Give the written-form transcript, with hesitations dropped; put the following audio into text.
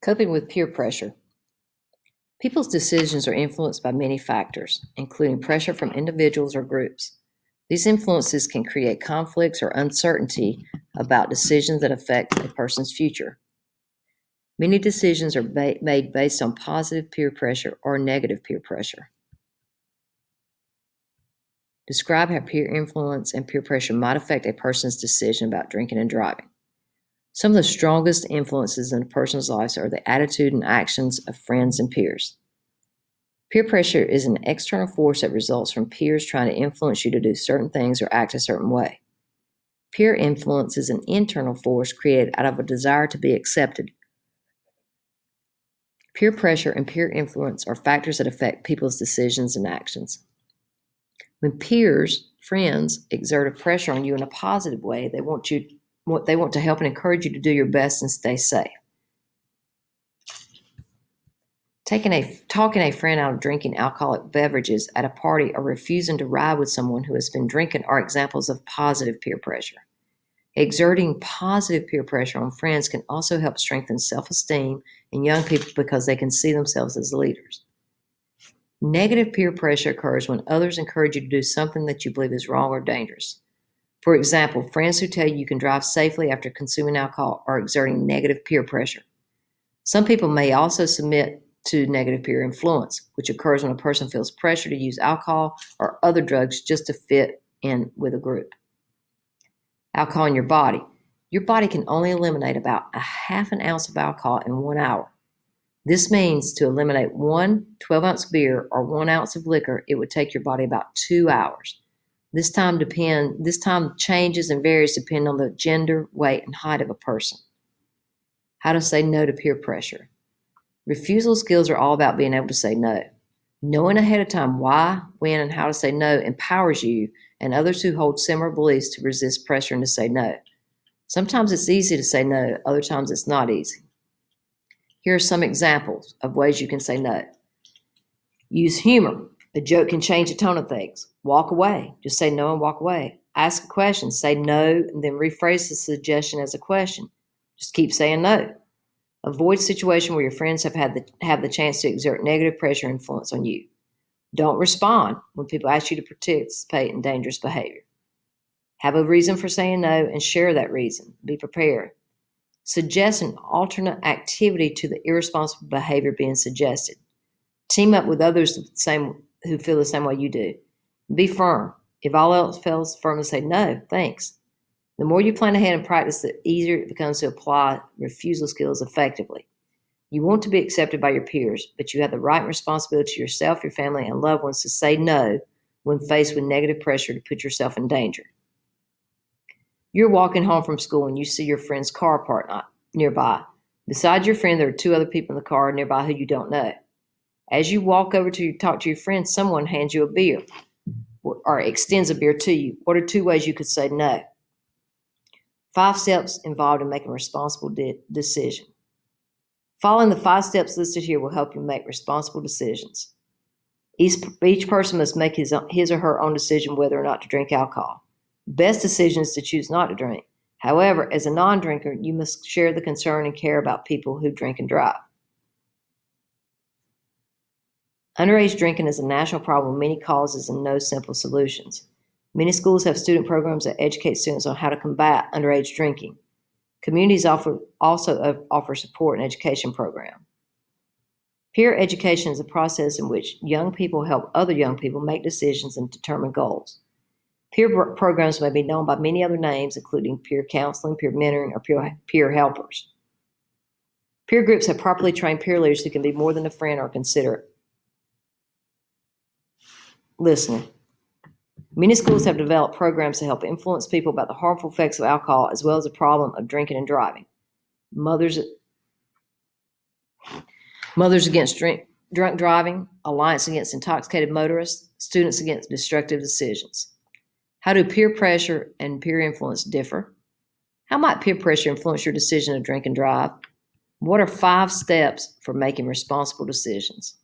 Coping with peer pressure. People's decisions are influenced by many factors, including pressure from individuals or groups. These influences can create conflicts or uncertainty about decisions that affect a person's future. Many decisions are made based on positive peer pressure or negative peer pressure. Describe how peer influence and peer pressure might affect a person's decision about drinking and driving. Some of the strongest influences in a person's life are the attitude and actions of friends and peers. Peer pressure is an external force that results from peers trying to influence you to do certain things or act a certain way. Peer influence is an internal force created out of a desire to be accepted. Peer pressure and peer influence are factors that affect people's decisions and actions. When peers, friends, exert a pressure on you in a positive way, they want to help and encourage you to do your best and stay safe. Talking a friend out of drinking alcoholic beverages at a party or refusing to ride with someone who has been drinking are examples of positive peer pressure. Exerting positive peer pressure on friends can also help strengthen self-esteem in young people because they can see themselves as leaders. Negative peer pressure occurs when others encourage you to do something that you believe is wrong or dangerous. For example, friends who tell you can drive safely after consuming alcohol are exerting negative peer pressure. Some people may also submit to negative peer influence, which occurs when a person feels pressure to use alcohol or other drugs just to fit in with a group. Alcohol in your body. Your body can only eliminate about a half an ounce of alcohol in 1 hour. This means to eliminate one 12-ounce beer or 1 ounce of liquor, it would take your body about 2 hours. This time changes and varies depending on the gender, weight, and height of a person. How to say no to peer pressure. Refusal skills are all about being able to say no. Knowing ahead of time why, when, and how to say no empowers you and others who hold similar beliefs to resist pressure and to say no. Sometimes it's easy to say no, other times it's not easy. Here are some examples of ways you can say no. Use humor. A joke can change the tone of things. Walk away. Just say no and walk away. Ask a question. Say no and then rephrase the suggestion as a question. Just keep saying no. Avoid situations where your friends have the chance to exert negative pressure and influence on you. Don't respond when people ask you to participate in dangerous behavior. Have a reason for saying no and share that reason. Be prepared. Suggest an alternate activity to the irresponsible behavior being suggested. Team up with others who feel the same way you do. Be firm. If all else fails, firmly say no, thanks. The more you plan ahead and practice, the easier it becomes to apply refusal skills effectively. You want to be accepted by your peers, but you have the right and responsibility to yourself, your family, and loved ones to say no when faced with negative pressure to put yourself in danger. You're walking home from school and you see your friend's car parked nearby. Besides your friend, there are 2 other people in the car nearby who you don't know. As you walk over to talk to your friend, someone hands you a beer or extends a beer to you. What are 2 ways you could say no? 5 steps involved in making a responsible decision. Following the 5 steps listed here will help you make responsible decisions. Each person must make his or her own decision whether or not to drink alcohol. Best decision is to choose not to drink. However, as a non-drinker, you must share the concern and care about people who drink and drive. Underage drinking is a national problem with many causes and no simple solutions. Many schools have student programs that educate students on how to combat underage drinking. Communities also offer support and education programs. Peer education is a process in which young people help other young people make decisions and determine goals. Peer programs may be known by many other names, including peer counseling, peer mentoring, or peer helpers. Peer groups have properly trained peer leaders who can be more than a friend or considerate listener. Many schools have developed programs to help influence people about the harmful effects of alcohol as well as the problem of drinking and driving. Mothers Against Drunk Driving, Alliance Against Intoxicated Motorists, Students Against Destructive Decisions. How do peer pressure and peer influence differ? How might peer pressure influence your decision to drink and drive? What are 5 steps for making responsible decisions?